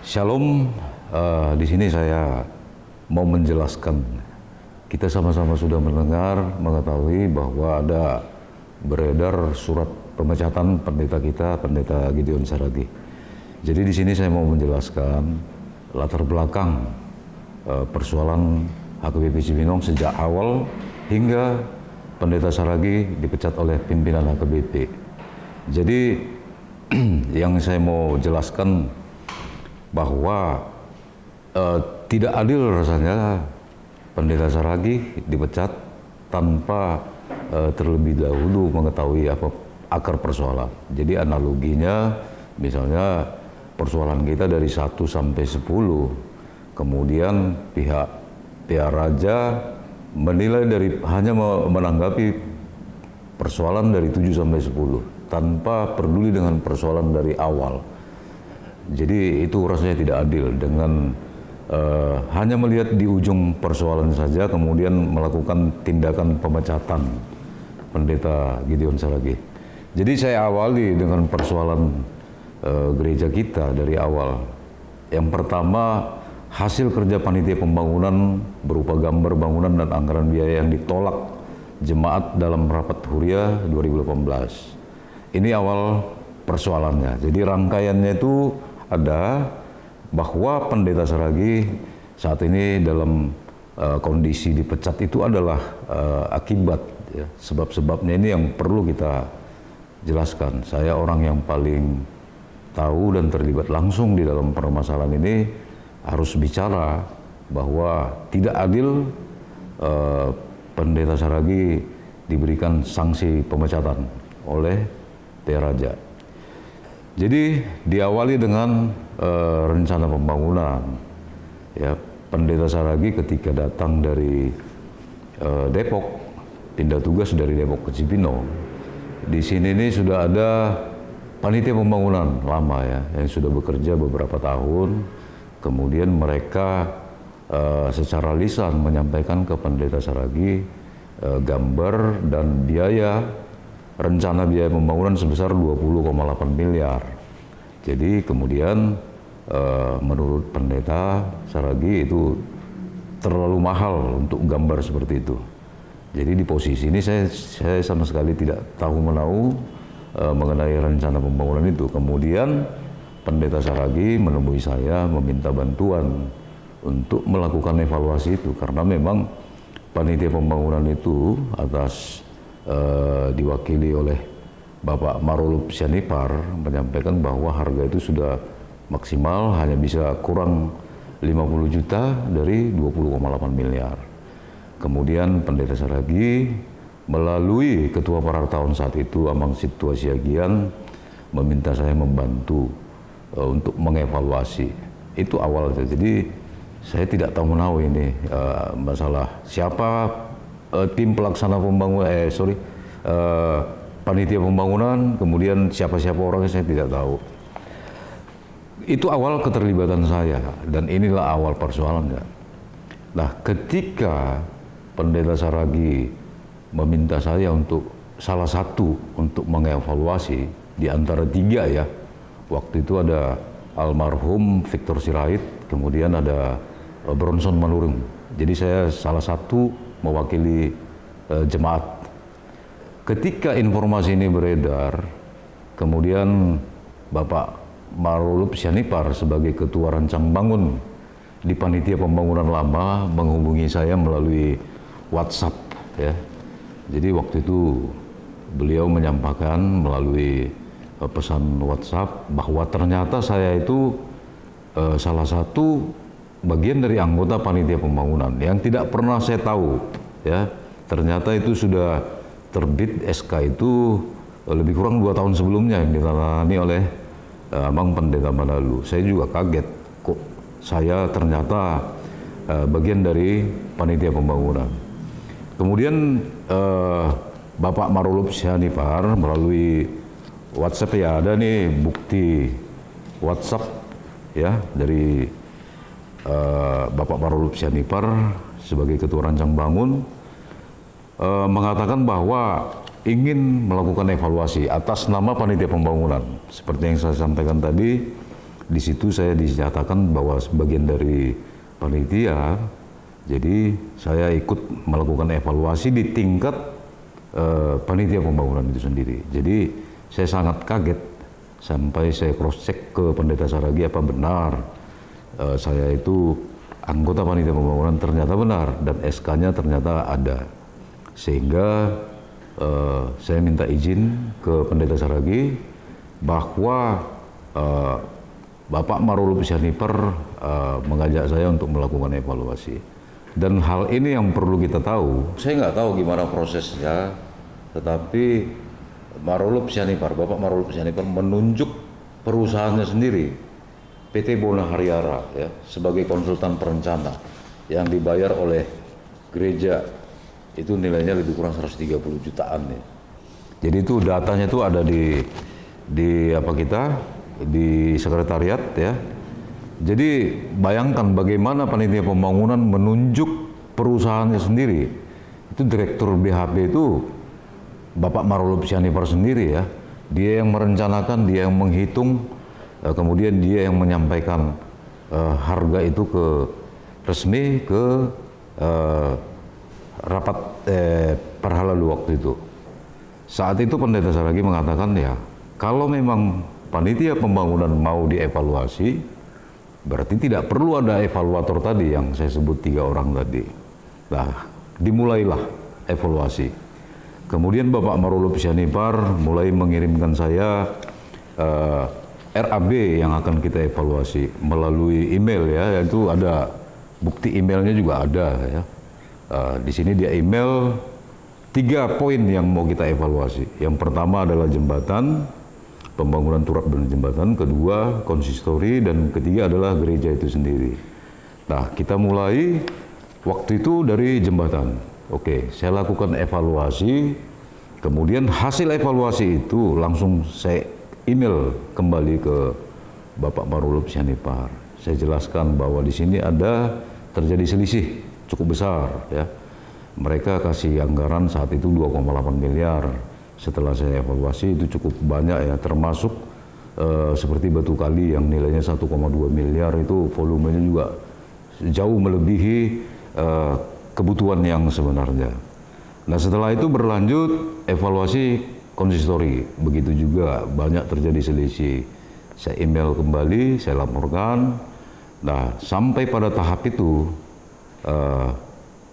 Shalom, di sini saya mau menjelaskan. Kita sama-sama sudah mendengar, mengetahui bahwa ada beredar surat pemecatan pendeta kita, Pendeta Gideon Saragih. Jadi di sini saya mau menjelaskan latar belakang persoalan HKBP Cibinong sejak awal hingga Pendeta Saragih dipecat oleh pimpinan HKBP. Jadi yang saya mau jelaskan bahwa tidak adil rasanya Pendeta Saragih dipecat tanpa terlebih dahulu mengetahui apa akar persoalan. Jadi analoginya misalnya persoalan kita dari 1 sampai 10, kemudian pihak Raja menilai hanya menanggapi persoalan dari 7 sampai 10 tanpa peduli dengan persoalan dari awal. Jadi itu rasanya tidak adil dengan hanya melihat di ujung persoalan saja kemudian melakukan tindakan pemecatan Pendeta Gideon Saragih. Jadi saya awali dengan persoalan gereja kita dari awal. Yang pertama, hasil kerja panitia pembangunan berupa gambar bangunan dan anggaran biaya yang ditolak jemaat dalam rapat Huria 2018. Ini awal persoalannya. Jadi rangkaiannya itu ada bahwa Pendeta Saragih saat ini dalam kondisi dipecat itu adalah akibat ya. Sebab-sebabnya ini yang perlu kita jelaskan. Saya orang yang paling tahu dan terlibat langsung di dalam permasalahan ini, harus bicara bahwa tidak adil Pendeta Saragih diberikan sanksi pemecatan oleh Raja. Jadi diawali dengan rencana pembangunan. Ya, Pendeta Saragih ketika datang dari Depok, pindah tugas dari Depok ke Cibinong. Di sini ini sudah ada panitia pembangunan lama ya, yang sudah bekerja beberapa tahun. Kemudian mereka secara lisan menyampaikan ke Pendeta Saragih gambar dan rencana biaya pembangunan sebesar 20,8 miliar. Jadi kemudian menurut Pendeta Saragih itu terlalu mahal untuk gambar seperti itu. Jadi di posisi ini saya sama sekali tidak tahu menahu mengenai rencana pembangunan itu. Kemudian Pendeta Saragih menemui saya meminta bantuan untuk melakukan evaluasi itu, karena memang panitia pembangunan itu diwakili oleh Bapak Marulup Sianipar menyampaikan bahwa harga itu sudah maksimal hanya bisa kurang 50 juta dari 20,8 miliar. Kemudian Pendeta Saragih melalui Ketua Parartawan saat itu, Amang Situa Siagian, meminta saya membantu untuk mengevaluasi. Itu awalnya. Jadi saya tidak tahu menahu ini masalah siapa tim pelaksana pembangunan, panitia pembangunan, kemudian siapa-siapa orangnya saya tidak tahu. Itu awal keterlibatan saya, dan inilah awal persoalannya. Nah, ketika Pendeta Saragih meminta saya untuk salah satu untuk mengevaluasi di antara 3 ya, waktu itu ada almarhum Victor Sirait, kemudian ada Bronson Manurung. Jadi saya salah satu mewakili jemaat. Ketika informasi ini beredar, kemudian Bapak Marulup Sianipar sebagai Ketua Rancang Bangun di Panitia Pembangunan Lama menghubungi saya melalui WhatsApp ya. Jadi waktu itu beliau menyampaikan melalui pesan WhatsApp bahwa ternyata saya itu salah satu bagian dari anggota Panitia Pembangunan yang tidak pernah saya tahu ya. Ternyata itu sudah terbit SK itu lebih kurang 2 tahun sebelumnya yang ditandatangani oleh Abang Pendeta Manalu. Saya juga kaget kok saya ternyata bagian dari Panitia Pembangunan. Kemudian Bapak Marulup Sianipar melalui WhatsApp, ya ada nih bukti WhatsApp ya dari Bapak Marulup Sianipar sebagai Ketua Rancang Bangun, mengatakan bahwa ingin melakukan evaluasi atas nama Panitia Pembangunan. Seperti yang saya sampaikan tadi, di situ saya dinyatakan bahwa sebagian dari panitia, jadi saya ikut melakukan evaluasi di tingkat panitia pembangunan itu sendiri. Jadi saya sangat kaget sampai saya cross check ke Pendeta Saragi apa benar saya itu anggota panitia pembangunan, ternyata benar, dan SK-nya ternyata ada. Sehingga saya minta izin ke Pendeta Saragi bahwa Bapak Marulup Syahniper mengajak saya untuk melakukan evaluasi. Dan hal ini yang perlu kita tahu, saya nggak tahu gimana prosesnya, tetapi Marulup Syahniper, Bapak Marulup Syahniper menunjuk perusahaannya sendiri, PT Bona Haryara, ya, sebagai konsultan perencana yang dibayar oleh gereja, itu nilainya lebih kurang 130 jutaan ya. Jadi itu datanya itu ada di apa kita di sekretariat ya. Jadi bayangkan bagaimana panitia pembangunan menunjuk perusahaannya sendiri. Itu direktur BHP itu Bapak Marulup Syahniper sendiri ya. Dia yang merencanakan, dia yang menghitung, kemudian dia yang menyampaikan harga itu ke resmi ke rapat Parhaladu waktu itu. Saat itu Pendeta Saragi mengatakan ya, kalau memang panitia pembangunan mau dievaluasi, berarti tidak perlu ada evaluator tadi yang saya sebut 3 orang tadi. Nah, dimulailah evaluasi. Kemudian Bapak Marulup Syahniper mulai mengirimkan saya RAB yang akan kita evaluasi melalui email ya, itu ada bukti emailnya juga ada ya. Di sini dia email 3 poin yang mau kita evaluasi. Yang pertama adalah jembatan, pembangunan turap dan jembatan, kedua konsistori, dan ketiga adalah gereja itu sendiri. Nah, kita mulai waktu itu dari jembatan. Oke, saya lakukan evaluasi, kemudian hasil evaluasi itu langsung saya email kembali ke Bapak Marulup Syahniper. Saya jelaskan bahwa di sini ada terjadi selisih cukup besar ya. Mereka kasih anggaran saat itu 2,8 miliar. Setelah saya evaluasi itu cukup banyak ya, termasuk seperti Batu Kali yang nilainya 1,2 miliar, itu volumenya juga jauh melebihi kebutuhan yang sebenarnya. Nah, setelah itu berlanjut evaluasi konsistori, begitu juga banyak terjadi selisih. Saya email kembali, saya laporkan. Nah, sampai pada tahap itu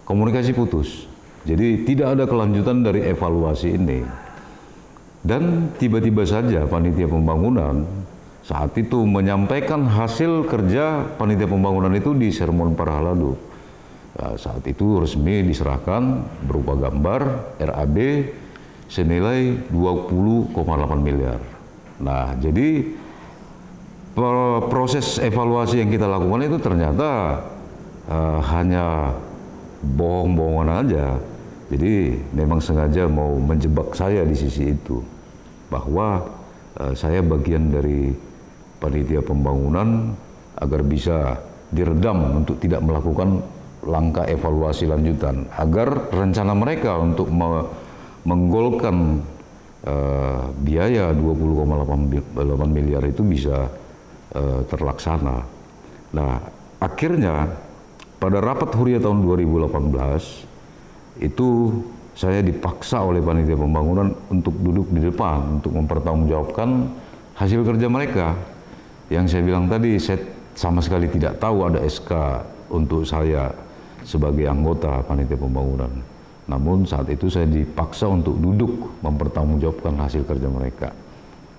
komunikasi putus. Jadi tidak ada kelanjutan dari evaluasi ini. Dan tiba-tiba saja panitia pembangunan saat itu menyampaikan hasil kerja panitia pembangunan itu di sermon Parhaladu. Nah, saat itu resmi diserahkan berupa gambar RAB senilai 20,8 miliar. Nah, jadi proses evaluasi yang kita lakukan itu ternyata hanya bohong-bohongan aja. Jadi memang sengaja mau menjebak saya di sisi itu, bahwa saya bagian dari panitia pembangunan agar bisa diredam untuk tidak melakukan langkah evaluasi lanjutan, agar rencana mereka untuk menggolkan biaya 20,8 miliar itu bisa terlaksana. Nah, akhirnya pada rapat Huria tahun 2018 itu saya dipaksa oleh panitia pembangunan untuk duduk di depan untuk mempertanggungjawabkan hasil kerja mereka. Yang saya bilang tadi, saya sama sekali tidak tahu ada SK untuk saya sebagai anggota panitia pembangunan. Namun saat itu saya dipaksa untuk duduk mempertanggungjawabkan hasil kerja mereka.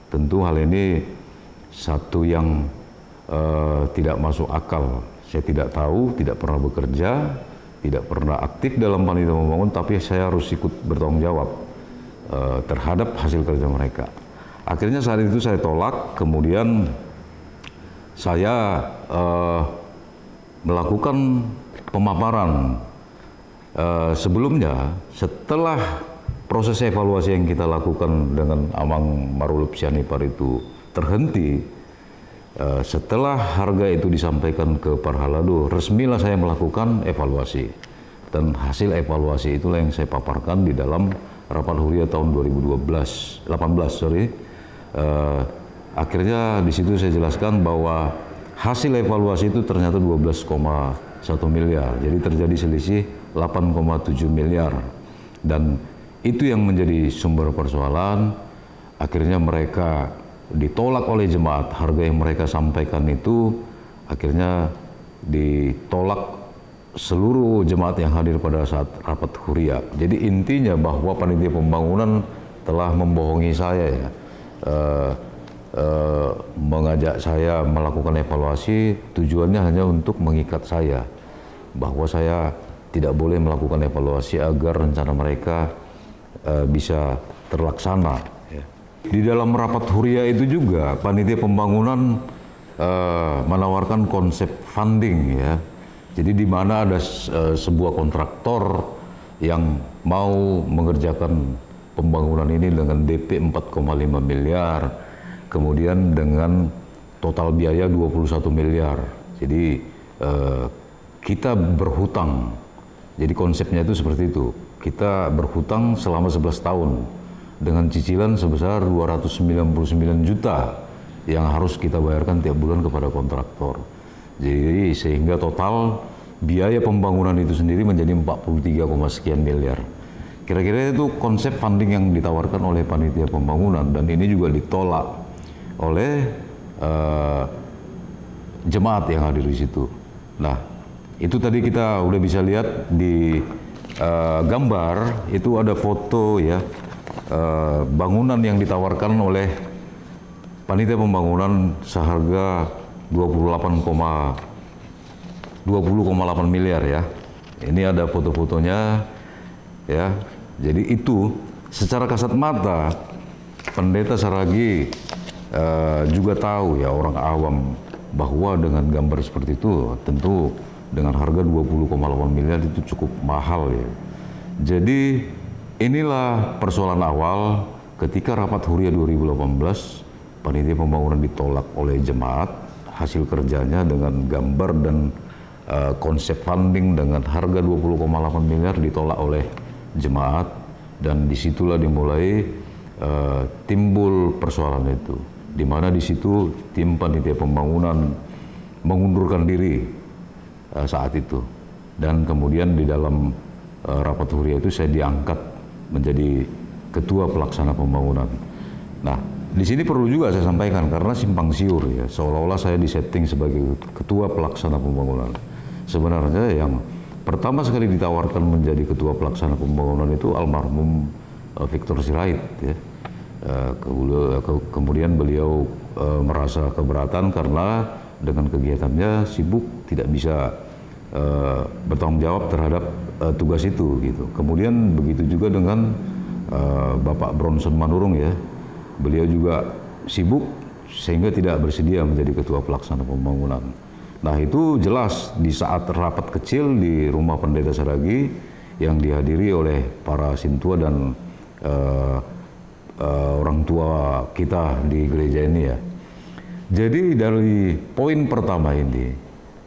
Tentu hal ini satu yang tidak masuk akal. Saya tidak tahu, tidak pernah bekerja, tidak pernah aktif dalam panitia pembangunan, tapi saya harus ikut bertanggung jawab terhadap hasil kerja mereka. Akhirnya saat itu saya tolak, kemudian saya melakukan pemaparan. Sebelumnya, setelah proses evaluasi yang kita lakukan dengan Amang Marulup Syahniper itu terhenti, setelah harga itu disampaikan ke Parhaladu, resmilah saya melakukan evaluasi. Dan hasil evaluasi itulah yang saya paparkan di dalam rapat Huria tahun 2018, Akhirnya di situ saya jelaskan bahwa hasil evaluasi itu ternyata 12,1 miliar. Jadi terjadi selisih 8,7 miliar. Dan itu yang menjadi sumber persoalan. Akhirnya mereka ditolak oleh jemaat. Harga yang mereka sampaikan itu akhirnya ditolak seluruh jemaat yang hadir pada saat rapat huria. Jadi intinya bahwa panitia pembangunan telah membohongi saya ya. Mengajak saya melakukan evaluasi, tujuannya hanya untuk mengikat saya bahwa saya tidak boleh melakukan evaluasi agar rencana mereka bisa terlaksana. Di dalam rapat huria itu juga panitia pembangunan menawarkan konsep funding ya. Jadi di mana ada sebuah kontraktor yang mau mengerjakan pembangunan ini dengan DP 4,5 miliar, kemudian dengan total biaya 21 miliar. Jadi kita berhutang. Jadi konsepnya itu seperti itu. Kita berhutang selama 11 tahun dengan cicilan sebesar 299 juta yang harus kita bayarkan tiap bulan kepada kontraktor. Jadi sehingga total biaya pembangunan itu sendiri menjadi 43, sekian miliar. Kira-kira itu konsep funding yang ditawarkan oleh panitia pembangunan, dan ini juga ditolak oleh jemaat yang hadir di situ. Nah, itu tadi kita udah bisa lihat di gambar, itu ada foto ya, bangunan yang ditawarkan oleh panitia pembangunan seharga 20,8 miliar ya. Ini ada foto-fotonya ya. Jadi itu secara kasat mata Pendeta Saragi juga tahu ya, orang awam, bahwa dengan gambar seperti itu tentu dengan harga 20,8 miliar itu cukup mahal ya. Jadi inilah persoalan awal ketika rapat huria 2018, panitia pembangunan ditolak oleh jemaat. Hasil kerjanya dengan gambar dan konsep funding dengan harga 20,8 miliar ditolak oleh jemaat, dan disitulah dimulai timbul persoalan itu, di mana di situ tim panitia pembangunan mengundurkan diri saat itu, dan kemudian di dalam rapat huria itu saya diangkat menjadi ketua pelaksana pembangunan. Nah, di sini perlu juga saya sampaikan karena simpang siur ya, seolah-olah saya disetting sebagai ketua pelaksana pembangunan. Sebenarnya yang pertama sekali ditawarkan menjadi ketua pelaksana pembangunan itu almarhum Victor Sirait ya. Kemudian beliau merasa keberatan karena dengan kegiatannya sibuk, tidak bisa bertanggung jawab terhadap tugas itu gitu. Kemudian begitu juga dengan Bapak Bronson Manurung ya. Beliau juga sibuk sehingga tidak bersedia menjadi ketua pelaksana pembangunan. Nah, itu jelas di saat rapat kecil di rumah Pendeta Saragi yang dihadiri oleh para sintua dan orang tua kita di gereja ini ya. Jadi dari poin pertama ini,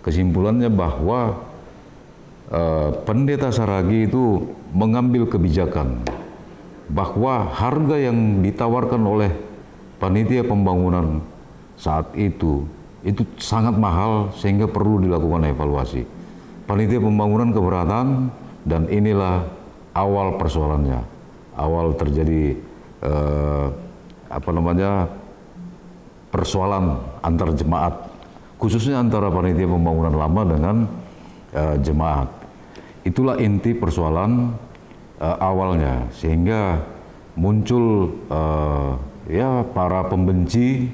kesimpulannya bahwa Pendeta Saragi itu mengambil kebijakan bahwa harga yang ditawarkan oleh panitia pembangunan saat itu sangat mahal sehingga perlu dilakukan evaluasi. Panitia pembangunan keberatan, dan inilah awal persoalannya. Awal terjadi persoalan antar jemaat, khususnya antara panitia pembangunan lama dengan jemaat. Itulah inti persoalan awalnya, sehingga muncul ya para pembenci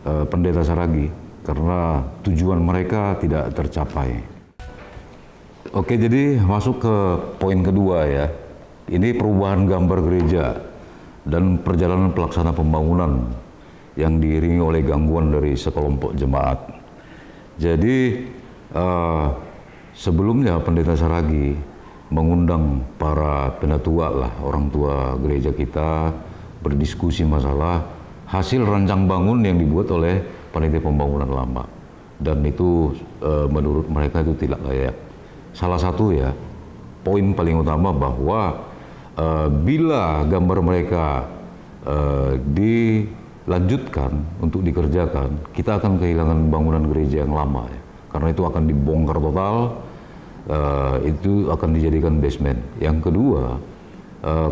Pendeta Saragi karena tujuan mereka tidak tercapai. Oke, jadi masuk ke poin kedua ya. Ini perubahan gambar gereja dan perjalanan pelaksana pembangunan yang diiringi oleh gangguan dari sekelompok jemaat. Jadi sebelumnya Pendeta Saragi mengundang para penatua lah, orang tua gereja kita, berdiskusi masalah hasil rancang bangun yang dibuat oleh panitia pembangunan lama, dan itu menurut mereka itu tidak layak. Salah satu ya, poin paling utama bahwa bila gambar mereka lanjutkan untuk dikerjakan, kita akan kehilangan bangunan gereja yang lama ya. Karena itu akan dibongkar total, itu akan dijadikan basement. Yang kedua,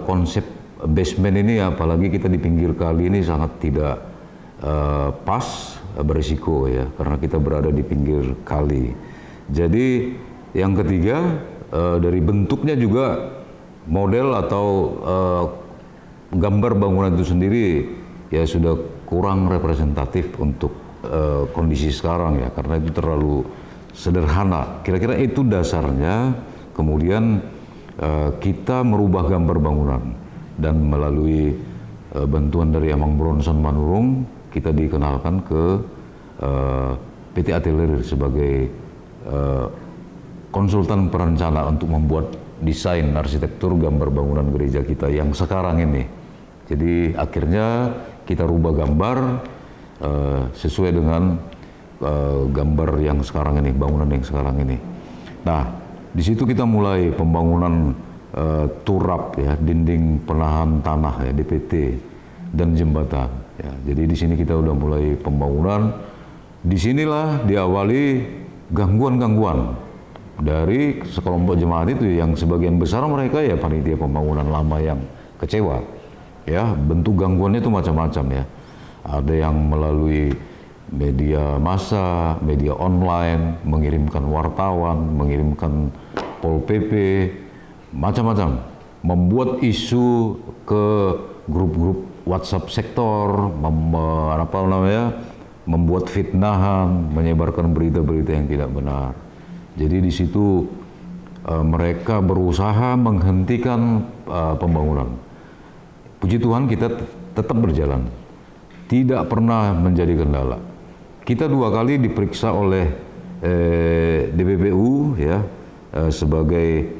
konsep basement ini apalagi kita di pinggir kali ini sangat tidak pas, berisiko ya, karena kita berada di pinggir kali. Jadi yang ketiga, dari bentuknya juga model atau gambar bangunan itu sendiri ya sudah kurang representatif untuk kondisi sekarang ya, karena itu terlalu sederhana. Kira-kira itu dasarnya. Kemudian kita merubah gambar bangunan, dan melalui bantuan dari Amang Bronson Manurung, kita dikenalkan ke PT Atelier sebagai konsultan perencana untuk membuat desain arsitektur gambar bangunan gereja kita yang sekarang ini. Jadi akhirnya kita rubah gambar sesuai dengan gambar yang sekarang ini, bangunan yang sekarang ini. Nah, di situ kita mulai pembangunan turap ya, dinding penahan tanah ya, DPT, dan jembatan. Ya, jadi di sini kita udah mulai pembangunan. Disinilah diawali gangguan-gangguan dari sekelompok jemaat itu, yang sebagian besar mereka ya panitia pembangunan lama yang kecewa. Ya, bentuk gangguannya itu macam-macam ya. Ada yang melalui media massa, media online, mengirimkan wartawan, mengirimkan Pol PP, macam-macam. Membuat isu ke grup-grup WhatsApp sektor, membuat fitnahan, menyebarkan berita-berita yang tidak benar. Jadi di situ mereka berusaha menghentikan pembangunan. Puji Tuhan kita tetap berjalan, tidak pernah menjadi kendala. Kita 2 kali diperiksa oleh DPPU ya, sebagai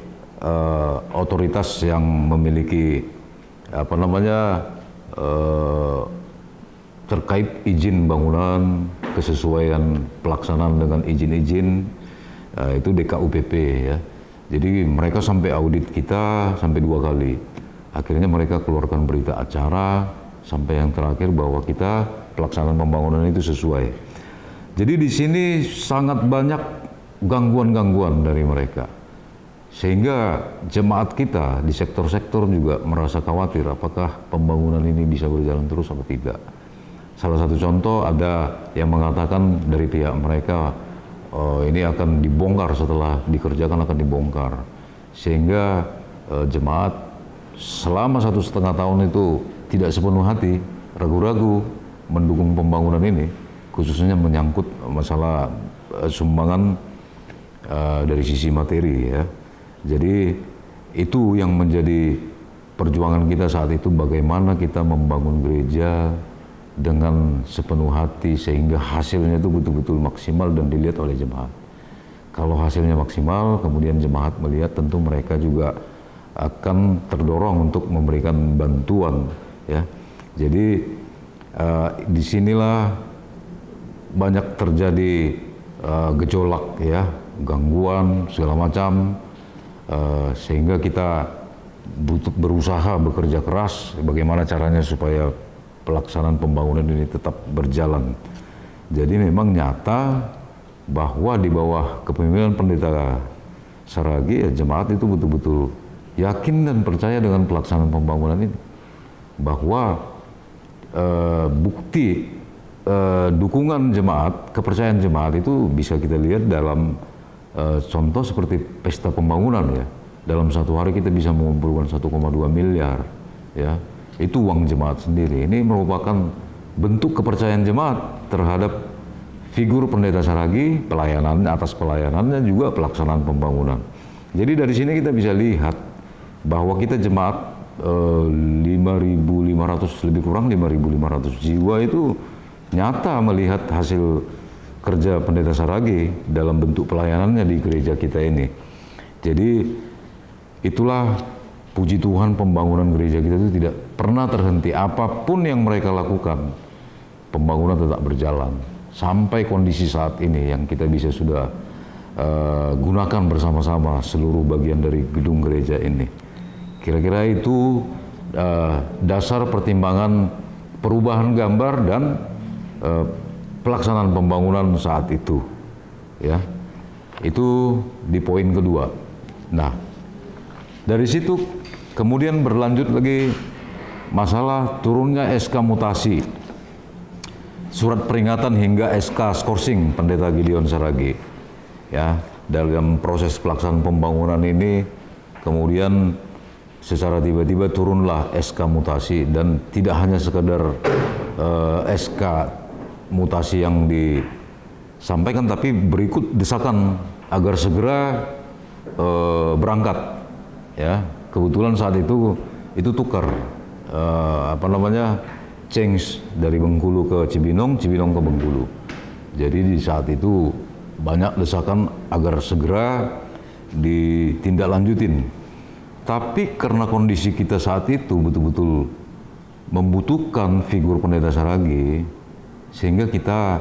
otoritas yang memiliki terkait izin bangunan, kesesuaian pelaksanaan dengan izin-izin, itu DKUPP ya. Jadi mereka sampai audit kita sampai 2 kali. Akhirnya mereka keluarkan berita acara sampai yang terakhir bahwa kita pelaksanaan pembangunan itu sesuai. Jadi di sini sangat banyak gangguan-gangguan dari mereka, sehingga jemaat kita di sektor-sektor juga merasa khawatir apakah pembangunan ini bisa berjalan terus atau tidak. Salah satu contoh, ada yang mengatakan dari pihak mereka ini akan dibongkar, setelah dikerjakan akan dibongkar, sehingga jemaat selama 1,5 tahun itu tidak sepenuh hati, ragu-ragu mendukung pembangunan ini, khususnya menyangkut masalah sumbangan dari sisi materi ya. Jadi itu yang menjadi perjuangan kita saat itu, bagaimana kita membangun gereja dengan sepenuh hati sehingga hasilnya itu betul-betul maksimal dan dilihat oleh jemaat. Kalau hasilnya maksimal, kemudian jemaat melihat, tentu mereka juga akan terdorong untuk memberikan bantuan ya. Jadi disinilah banyak terjadi gejolak ya, gangguan segala macam, sehingga kita berusaha bekerja keras bagaimana caranya supaya pelaksanaan pembangunan ini tetap berjalan. Jadi memang nyata bahwa di bawah kepemimpinan Pendeta Saragi ya, jemaat itu betul-betul yakin dan percaya dengan pelaksanaan pembangunan ini, bahwa bukti dukungan jemaat, kepercayaan jemaat itu bisa kita lihat dalam contoh seperti pesta pembangunan ya. Dalam 1 hari kita bisa mengumpulkan 1,2 miliar ya. Itu uang jemaat sendiri. Ini merupakan bentuk kepercayaan jemaat terhadap figur Pendeta Saragi, pelayanannya, atas pelayanannya juga pelaksanaan pembangunan. Jadi dari sini kita bisa lihat bahwa kita jemaat 5.500, lebih kurang 5.500 jiwa itu nyata melihat hasil kerja Pendeta Saragi dalam bentuk pelayanannya di gereja kita ini. Jadi itulah puji Tuhan, pembangunan gereja kita itu tidak pernah terhenti. Apapun yang mereka lakukan, pembangunan tetap berjalan sampai kondisi saat ini yang kita bisa sudah gunakan bersama-sama seluruh bagian dari gedung gereja ini. Kira-kira itu dasar pertimbangan perubahan gambar dan pelaksanaan pembangunan saat itu, ya. Itu di poin kedua. Nah, dari situ kemudian berlanjut lagi masalah turunnya SK mutasi, surat peringatan hingga SK skorsing Pendeta Gideon Saragih. Ya, dalam proses pelaksanaan pembangunan ini kemudian secara tiba-tiba turunlah SK mutasi, dan tidak hanya sekedar SK mutasi yang disampaikan, tapi berikut desakan agar segera berangkat. Ya, kebetulan saat itu tukar change dari Bengkulu ke Cibinong, Cibinong ke Bengkulu. Jadi di saat itu banyak desakan agar segera ditindaklanjutin. Tapi karena kondisi kita saat itu betul-betul membutuhkan figur Pendeta Saragih, sehingga kita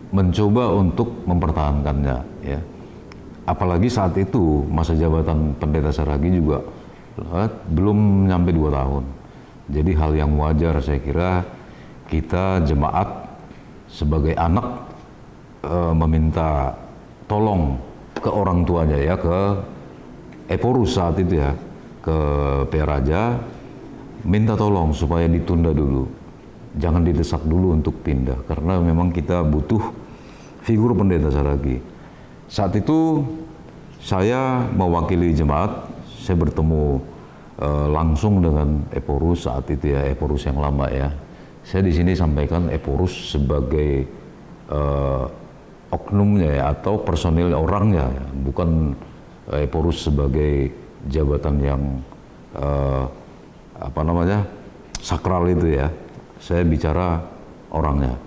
mencoba untuk mempertahankannya, ya. Apalagi saat itu masa jabatan Pendeta Saragih juga belum nyampe 2 tahun. Jadi hal yang wajar saya kira kita jemaat sebagai anak meminta tolong ke orang tuanya, ya, ke Eporus saat itu, ya, ke PR Raja, minta tolong supaya ditunda dulu, jangan didesak dulu untuk pindah, karena memang kita butuh figur Pendeta Saragih. Saat itu saya mewakili jemaat, saya bertemu langsung dengan Eporus saat itu, ya, Eporus yang lama, ya. Saya di sini sampaikan Eporus sebagai oknumnya, ya, atau personil orangnya, ya, bukan Eporus sebagai jabatan yang sakral itu, ya. Saya bicara orangnya.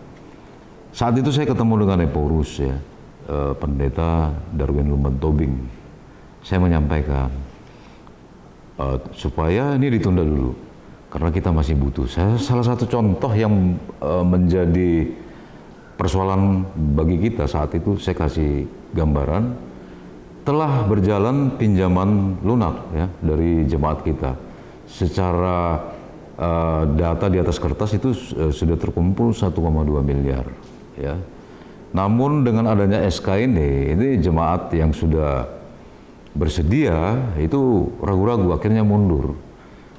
Saat itu saya ketemu dengan Eporus, ya, Pendeta Darwin Lumban Tobing. Saya menyampaikan supaya ini ditunda dulu karena kita masih butuh. Salah satu contoh yang menjadi persoalan bagi kita saat itu, saya kasih gambaran, telah berjalan pinjaman lunak, ya, dari jemaat kita. Secara data di atas kertas itu sudah terkumpul 1,2 miliar, ya. Namun dengan adanya SK ini jemaat yang sudah bersedia itu ragu-ragu, akhirnya mundur.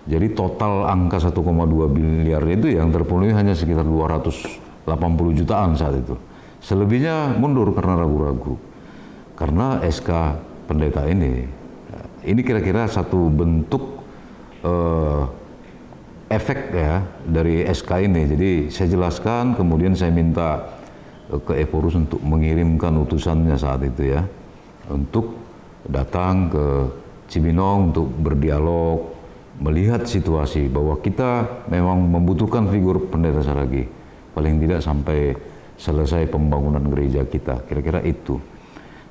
Jadi total angka 1,2 miliar itu yang terpenuhi hanya sekitar 280 jutaan saat itu. Selebihnya mundur karena ragu-ragu. Karena SK pendeta ini kira-kira satu bentuk efek, ya, dari SK ini. Jadi saya jelaskan, kemudian saya minta ke Eporus untuk mengirimkan utusannya saat itu, ya, untuk datang ke Cibinong untuk berdialog, melihat situasi bahwa kita memang membutuhkan figur Pendeta Saragih, paling tidak sampai selesai pembangunan gereja kita, kira-kira itu.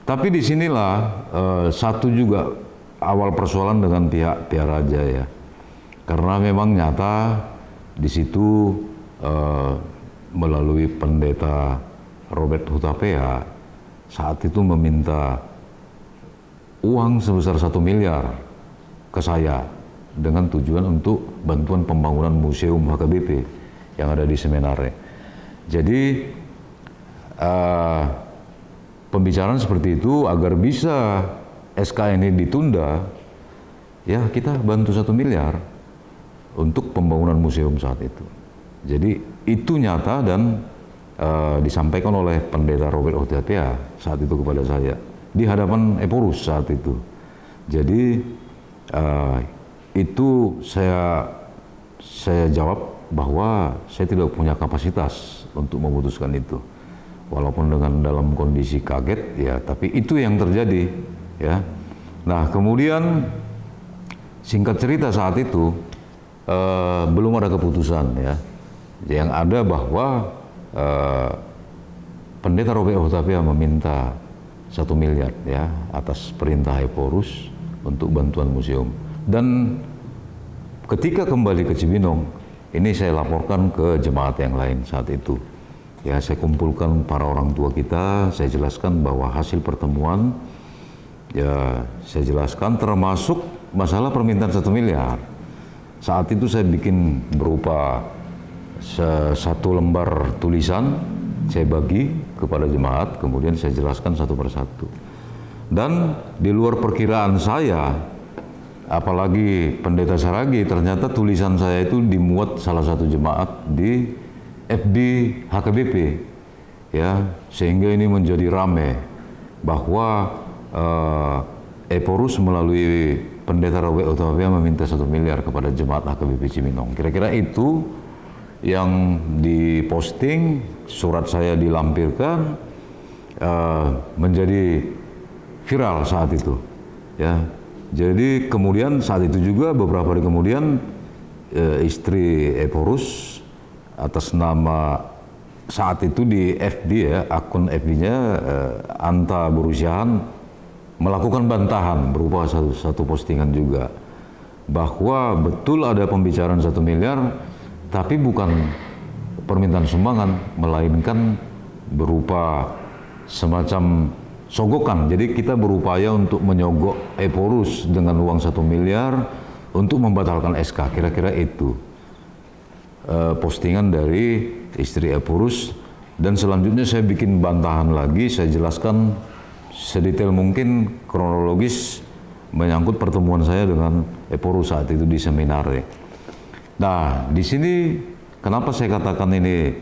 Tapi disinilah satu juga awal persoalan dengan pihak Raja, ya, karena memang nyata di situ melalui Pendeta Robert Hutapea saat itu meminta uang sebesar 1 miliar ke saya dengan tujuan untuk bantuan pembangunan museum HKBP yang ada di Semenare. Jadi pembicaraan seperti itu agar bisa SK ini ditunda, ya, kita bantu 1 miliar untuk pembangunan museum saat itu. Jadi itu nyata dan disampaikan oleh Pendeta Robert Hutapea saat itu kepada saya di hadapan Eporus saat itu. Jadi itu saya jawab bahwa saya tidak punya kapasitas untuk memutuskan itu, walaupun dengan dalam kondisi kaget, ya, tapi itu yang terjadi, ya. Nah, kemudian singkat cerita saat itu belum ada keputusan, ya. Yang ada bahwa Pendeta Robert Hutapea meminta 1 miliar, ya, atas perintah Eporus untuk bantuan museum. Dan ketika kembali ke Cibinong, ini saya laporkan ke jemaat yang lain saat itu. Ya, saya kumpulkan para orang tua kita, saya jelaskan bahwa hasil pertemuan, ya, saya jelaskan termasuk masalah permintaan 1 miliar. Saat itu saya bikin berupa satu lembar tulisan saya bagi kepada jemaat, kemudian saya jelaskan satu persatu. Dan di luar perkiraan saya, apalagi Pendeta Saragi, ternyata tulisan saya itu dimuat salah satu jemaat di FB HKBP, ya, sehingga ini menjadi rame bahwa Eporus melalui Pendeta Robert Otavia meminta 1 miliar kepada jemaat HKBP Cibinong. Kira-kira itu yang diposting, surat saya dilampirkan, menjadi viral saat itu, ya. Jadi kemudian saat itu juga beberapa hari kemudian istri Eporus atas nama saat itu di FB, ya, akun FB-nya Anta Berusiahan melakukan bantahan berupa satu postingan juga bahwa betul ada pembicaraan 1 miliar, tapi bukan permintaan sumbangan, melainkan berupa semacam sogokan. Jadi kita berupaya untuk menyogok Eporus dengan uang 1 miliar untuk membatalkan SK. Kira-kira itu postingan dari istri Eporus. Dan selanjutnya saya bikin bantahan lagi, saya jelaskan sedetail mungkin kronologis menyangkut pertemuan saya dengan Eporus saat itu di seminar. Nah, di sini kenapa saya katakan ini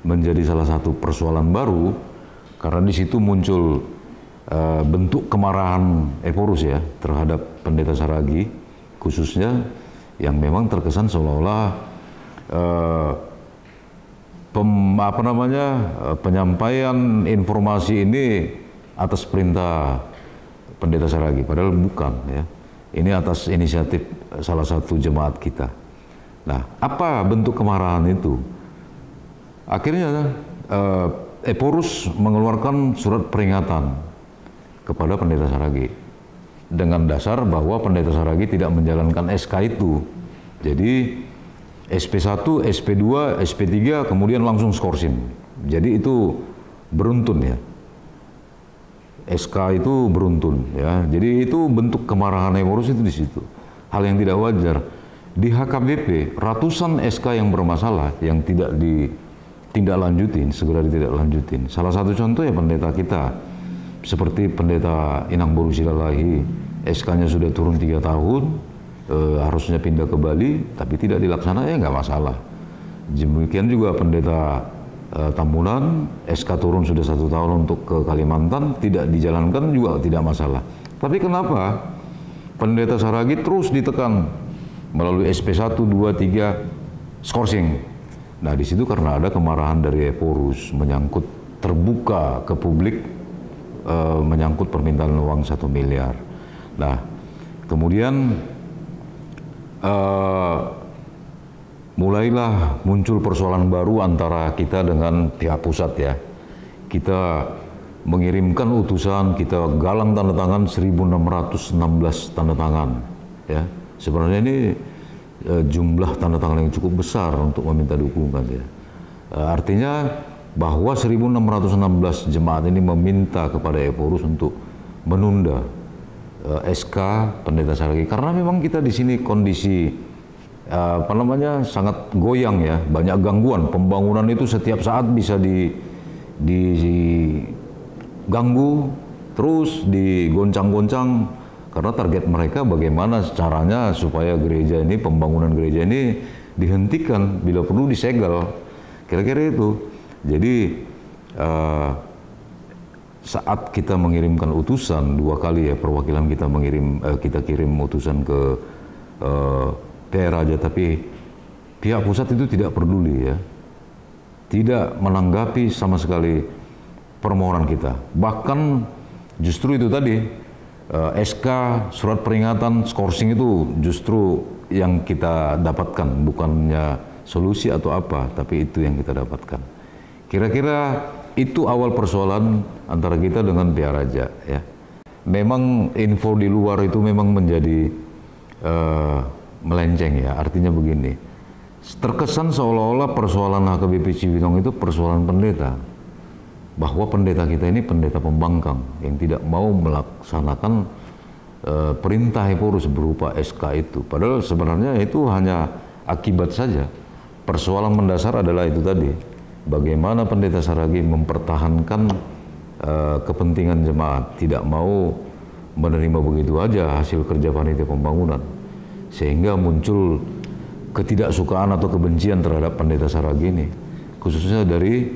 menjadi salah satu persoalan baru, karena di situ muncul bentuk kemarahan Eporus, ya, terhadap Pendeta Saragi khususnya, yang memang terkesan seolah-olah penyampaian informasi ini atas perintah Pendeta Saragi, padahal bukan, ya. Ini atas inisiatif salah satu jemaat kita. Nah, apa bentuk kemarahan itu? Akhirnya Eporus mengeluarkan surat peringatan kepada Pendeta Saragi dengan dasar bahwa Pendeta Saragi tidak menjalankan SK itu. Jadi SP1, SP2, SP3 kemudian langsung skorsing. Jadi itu beruntun, ya. SK itu beruntun, ya. Jadi itu bentuk kemarahan Eporus itu di situ. Hal yang tidak wajar. Di HKBP ratusan SK yang bermasalah yang tidak ditindaklanjutin, segera ditindaklanjutin. Salah satu contoh ya pendeta kita, seperti Pendeta Inang Boru Silalahi, SK-nya sudah turun 3 tahun, harusnya pindah ke Bali, tapi tidak dilaksanakan, ya nggak masalah. Demikian juga Pendeta Tambunan, SK turun sudah 1 tahun untuk ke Kalimantan, tidak dijalankan juga tidak masalah. Tapi kenapa Pendeta Saragi terus ditekan melalui SP1, 2, 3, skorsing? Nah, di situ karena ada kemarahan dari Eporus menyangkut terbuka ke publik, menyangkut permintaan uang 1 miliar. Nah, kemudian mulailah muncul persoalan baru antara kita dengan pihak pusat, ya. Kita mengirimkan utusan, kita galang tanda tangan 1.616 tanda tangan, ya. Sebenarnya ini jumlah tanda tangan yang cukup besar untuk meminta dukungan, ya. Artinya bahwa 1.616 jemaat ini meminta kepada Eporus untuk menunda SK Pendeta Saragi, karena memang kita di sini kondisi sangat goyang, ya, banyak gangguan. Pembangunan itu setiap saat bisa diganggu, terus digoncang-goncang, karena target mereka bagaimana caranya supaya gereja ini, pembangunan gereja ini dihentikan, bila perlu disegel, kira-kira itu. Jadi saat kita mengirimkan utusan 2 kali, ya, perwakilan kita kirim utusan ke PR Raja, tapi pihak pusat itu tidak peduli, ya, tidak menanggapi sama sekali permohonan kita. Bahkan justru itu tadi, SK, surat peringatan, skorsing itu justru yang kita dapatkan, bukannya solusi atau apa, tapi itu yang kita dapatkan. Kira-kira itu awal persoalan antara kita dengan pihak Raja, ya. Memang info di luar itu memang menjadi melenceng, ya. Artinya begini, terkesan seolah-olah persoalan HKBP Cibinong itu persoalan pendeta, bahwa pendeta kita ini pendeta pembangkang yang tidak mau melaksanakan perintah Eporus berupa SK itu. Padahal sebenarnya itu hanya akibat saja. persoalan mendasar adalah itu tadi, bagaimana Pendeta Saragi mempertahankan kepentingan jemaat, tidak mau menerima begitu aja hasil kerja panitia pembangunan, sehingga muncul ketidaksukaan atau kebencian terhadap Pendeta Saragi ini, khususnya dari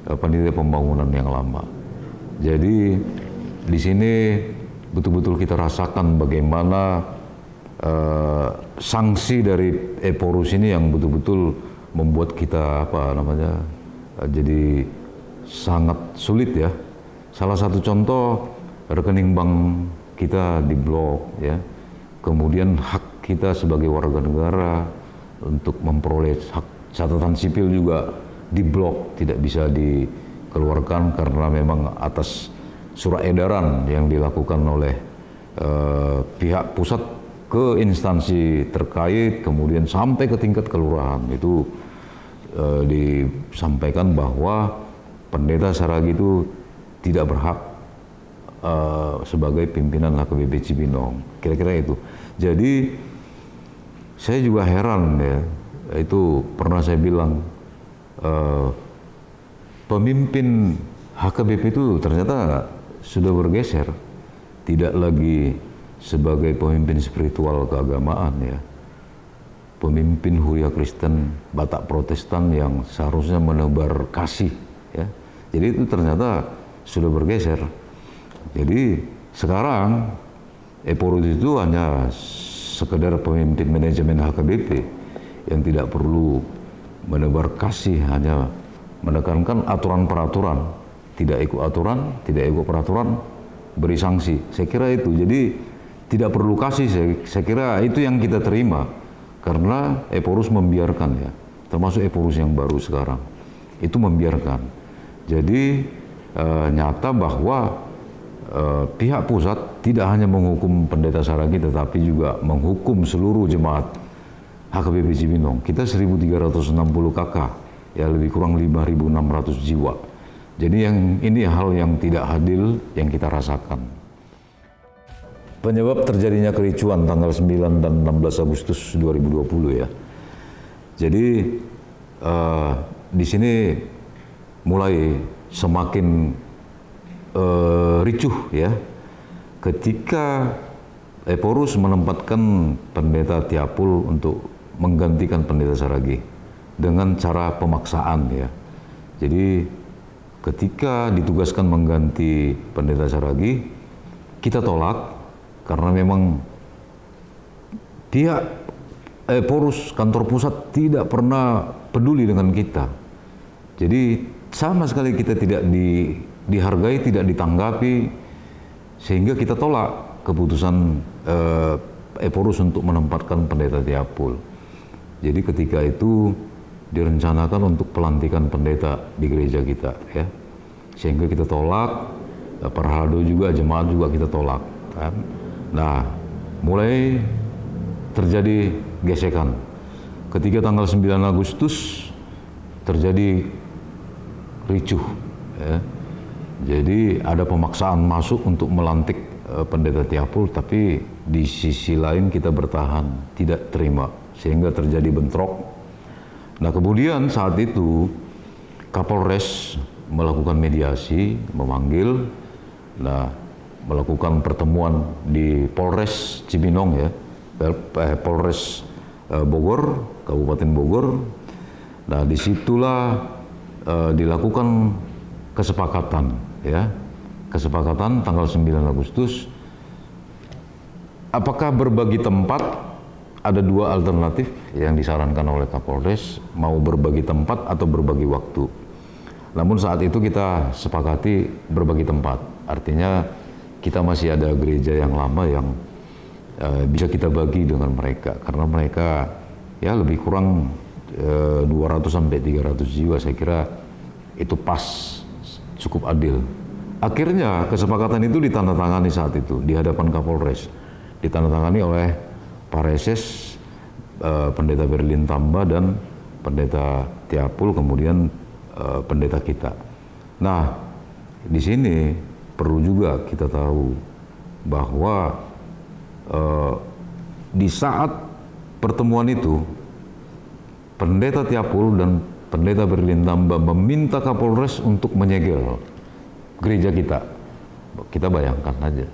panitia pembangunan yang lama. Jadi di sini betul-betul kita rasakan bagaimana sanksi dari Eporus ini yang betul-betul membuat kita jadi sangat sulit ya. Salah satu contoh, rekening bank kita diblok ya. Kemudian hak kita sebagai warga negara untuk memperoleh hak catatan sipil juga diblok, tidak bisa dikeluarkan karena memang atas surat edaran yang dilakukan oleh pihak pusat ke instansi terkait, kemudian sampai ke tingkat kelurahan. Itu disampaikan bahwa Pendeta Saragi itu tidak berhak sebagai pimpinan HKBP Cibinong, kira-kira itu. Jadi saya juga heran ya, itu pernah saya bilang pemimpin HKBP itu ternyata sudah bergeser, tidak lagi sebagai pemimpin spiritual keagamaan ya, pemimpin Huria Kristen Batak Protestan yang seharusnya menebar kasih ya. Jadi itu ternyata sudah bergeser. Jadi sekarang Eporus itu hanya sekedar pemimpin manajemen HKBP yang tidak perlu menebar kasih, hanya menekankan aturan-peraturan, tidak ikut aturan, tidak ikut peraturan, beri sanksi. Saya kira itu. Jadi tidak perlu kasih, saya kira itu yang kita terima, karena Eporus membiarkan ya, termasuk Eporus yang baru sekarang, itu membiarkan. Jadi nyata bahwa pihak pusat tidak hanya menghukum Pendeta Saragi, tetapi juga menghukum seluruh jemaat HKBP Cibinong. Kita 1.360 KK, ya lebih kurang 5.600 jiwa. Jadi ini hal yang tidak adil yang kita rasakan. Penyebab terjadinya kericuan tanggal 9 dan 16 Agustus 2020 ya. Jadi di sini mulai semakin ricuh ya, ketika Eporus menempatkan Pendeta Tiapul untuk menggantikan Pendeta Saragi dengan cara pemaksaan ya. Jadi ketika ditugaskan mengganti Pendeta Saragi, kita tolak karena memang pihak Eporus kantor pusat tidak pernah peduli dengan kita. Jadi sama sekali kita tidak dihargai, tidak ditanggapi, sehingga kita tolak keputusan Eporus untuk menempatkan Pendeta Tiapul. Jadi ketika itu direncanakan untuk pelantikan pendeta di gereja kita ya, sehingga kita tolak, para haldo juga, jemaat juga kita tolak kan. Nah, mulai terjadi gesekan. Ketika tanggal 9 Agustus terjadi ricuh ya. Jadi ada pemaksaan masuk untuk melantik Pendeta Tiapul, tapi di sisi lain kita bertahan, tidak terima, sehingga terjadi bentrok. Nah, kemudian saat itu Kapolres melakukan mediasi, memanggil, melakukan pertemuan di Polres Cibinong ya, Polres Bogor, Kabupaten Bogor. Nah, disitulah dilakukan kesepakatan ya, kesepakatan tanggal 9 Agustus. Apakah berbagi tempat? Ada dua alternatif yang disarankan oleh Kapolres, mau berbagi tempat atau berbagi waktu. Namun saat itu kita sepakati berbagi tempat, artinya kita masih ada gereja yang lama yang bisa kita bagi dengan mereka, karena mereka ya lebih kurang 200 sampai 300 jiwa. Saya kira itu pas, cukup adil. Akhirnya kesepakatan itu ditandatangani saat itu di hadapan Kapolres, ditandatangani oleh Pareses, Pendeta Berlin Tamba dan Pendeta Tiapul, kemudian pendeta kita. Nah, di sini perlu juga kita tahu bahwa di saat pertemuan itu Pendeta Tiapul dan Pendeta Berlintamba meminta Kapolres untuk menyegel gereja kita. Kita bayangkan aja,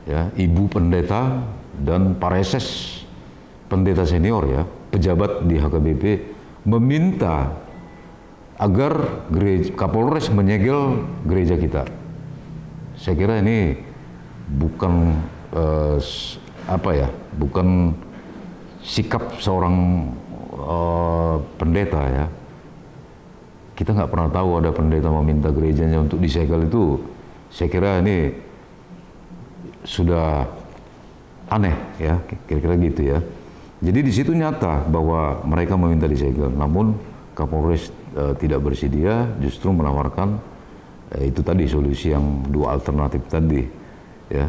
ya, ibu pendeta dan pareses pendeta senior, ya, pejabat di HKBP meminta agar Kapolres menyegel gereja kita. Saya kira ini bukan bukan sikap seorang pendeta, ya. Kita nggak pernah tahu ada pendeta meminta gerejanya untuk disegel. Itu saya kira ini sudah aneh, ya, kira-kira gitu, ya. Jadi di situ nyata bahwa mereka meminta disegel, namun Kapolres tidak bersedia, justru menawarkan itu tadi solusi yang dua alternatif tadi, ya.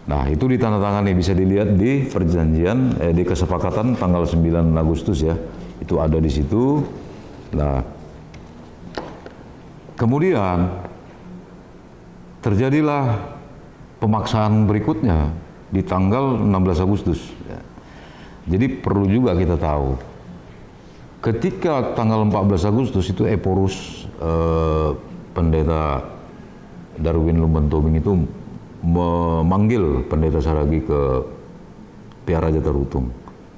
Nah, itu ditandatangani, bisa dilihat di perjanjian di kesepakatan tanggal 9 Agustus, ya. Itu ada di situ. Nah, kemudian terjadilah pemaksaan berikutnya di tanggal 16 Agustus, ya. Jadi perlu juga kita tahu, ketika tanggal 14 Agustus itu Eporus Pendeta Darwin Lumbentobing itu memanggil Pendeta Saragi ke Piaraja Tarutung.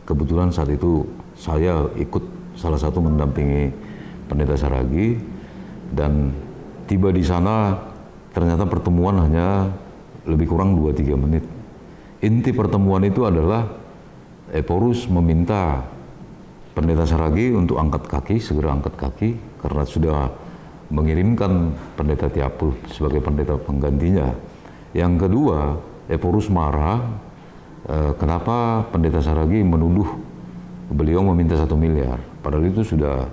Kebetulan saat itu saya ikut salah satu mendampingi Pendeta Saragi, dan tiba di sana ternyata pertemuan hanya lebih kurang 2-3 menit. Inti pertemuan itu adalah Eporus meminta Pendeta Saragi untuk segera angkat kaki, karena sudah mengirimkan Pendeta Tiapul sebagai pendeta penggantinya. Yang kedua, Eporus marah kenapa Pendeta Saragi menuduh beliau meminta 1 miliar, padahal itu sudah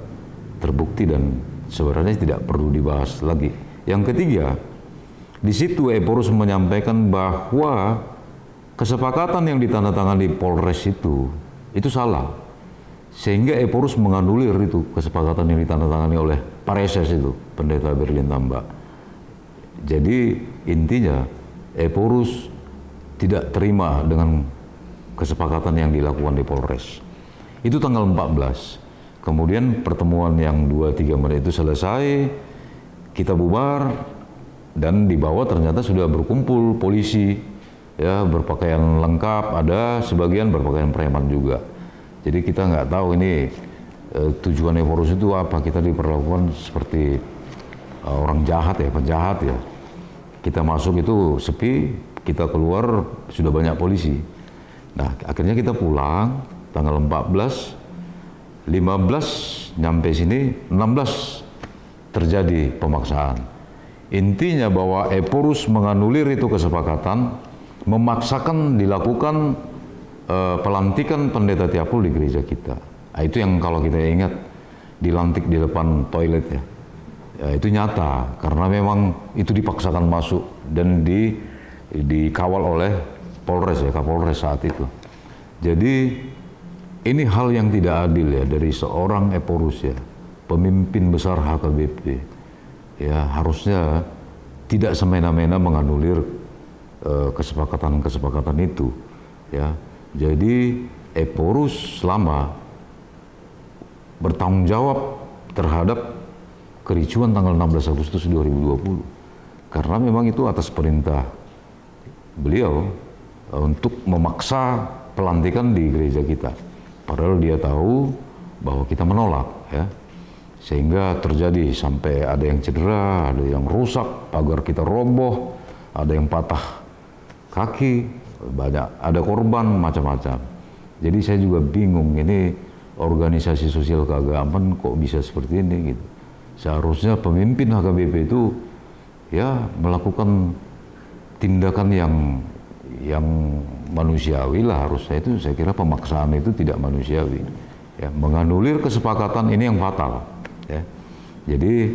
terbukti dan sebenarnya tidak perlu dibahas lagi. Yang ketiga, di situ Eporus menyampaikan bahwa kesepakatan yang ditandatangani Polres itu salah, sehingga Eporus menganulir itu kesepakatan yang ditandatangani oleh pareses itu, Pendeta Berlintamba. Jadi intinya Eporus tidak terima dengan kesepakatan yang dilakukan di Polres. Itu tanggal 14. Kemudian pertemuan yang 2-3 menit itu selesai, kita bubar, dan di bawah ternyata sudah berkumpul polisi, ya, berpakaian lengkap, ada sebagian berpakaian preman juga. Jadi kita nggak tahu ini tujuan Eporus itu apa. Kita diperlakukan seperti orang jahat, ya, penjahat, ya. Kita masuk itu sepi, kita keluar sudah banyak polisi. Nah, akhirnya kita pulang tanggal 14, 15 nyampe sini, 16 terjadi pemaksaan. Intinya bahwa Eporus menganulir itu kesepakatan, memaksakan dilakukan pelantikan Pendeta Tiapul di gereja kita. Nah, itu yang kalau kita ingat, dilantik di depan toilet, ya. Ya, itu nyata karena memang itu dipaksakan masuk dan dikawal oleh Polres, ya, Kapolres saat itu. Jadi ini hal yang tidak adil, ya, dari seorang Eporus, ya, pemimpin besar HKBP. Ya, harusnya tidak semena-mena menganulir kesepakatan-kesepakatan itu, ya. Jadi Eporus selama bertanggung jawab terhadap kericuan tanggal 16 Agustus 2020, karena memang itu atas perintah beliau untuk memaksa pelantikan di gereja kita, padahal dia tahu bahwa kita menolak, ya. Sehingga terjadi sampai ada yang cedera, ada yang rusak, pagar kita roboh, ada yang patah kaki, banyak, ada korban macam-macam. Jadi saya juga bingung, ini organisasi sosial keagamaan kok bisa seperti ini, gitu. Seharusnya pemimpin HKBP itu, ya, melakukan tindakan yang manusiawi lah harusnya. Itu saya kira pemaksaan itu tidak manusiawi, ya. Menganulir kesepakatan ini yang fatal, ya. Jadi